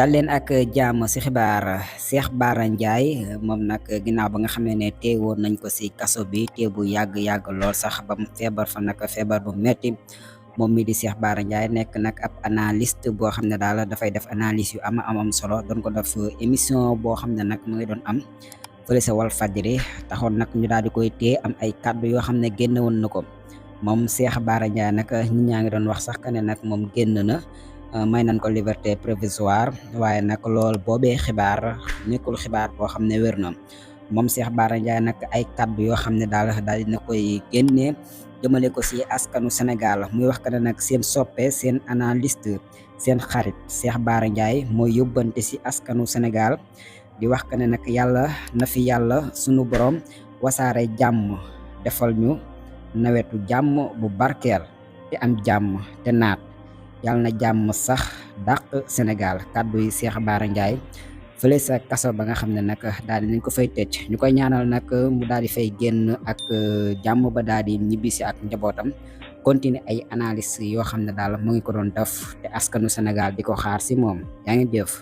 dal leen ak jàmm ci xibaar Cheikh Bara Ndiaye moom nag ginnaaw ba nga xamee ne teewoon nañ ko ci kaso bi tee bu yàgg lool sax ba mu feebar fa nag feebar bu metti moom mi di Cheikh Bara Ndiaye nekk nag ab analyste boo xam ne daal dafay def analyse yu am solo doon ko def émission boo xam ne nag mu ngi doon am fële sa Walfadjri taxoon nag ñu daal di koy téye am ay kàddu yoo xam ne génn woon na ko moom Cheikh Bara Ndiaye nag nit ñaa ngi doon wax sax que ne nag moom génn na. May nañ ko liberté provisoire waaye nag lool boobee xibaar nekkul xibaar boo xam ne wér na moom Cheikh Bara Ndiaye nag ay kaddu yoo xam ne daal dina koy génnee jëmale ko ci askanu Sénégal muy wax que ne nag seen soppe seen analyste seen xarit Cheikh Bara Ndiaye mooy yóbbante ci askanu Sénégal di wax que ne nag yàlla na fi yàlla sunu borom wasaare jàmm defal ñu nawetu jàmm bu barkeel te am jàmm te naat. yàlla na jàmm sax dàq Sénégal kàddu yi Cheikh Bara Ndiaye fële sa kaso ba nga xam ne nag daal di nañ ko fay tëj ñu koy ñaanal nag mu daal di fay génn ak jàmm ba daal di ñibbisi ak njabootam continuer ay analyse yoo xam ne daal mu ngi ko doon def te askanu Sénégal di ko xaar si moom yaa ngi jëf.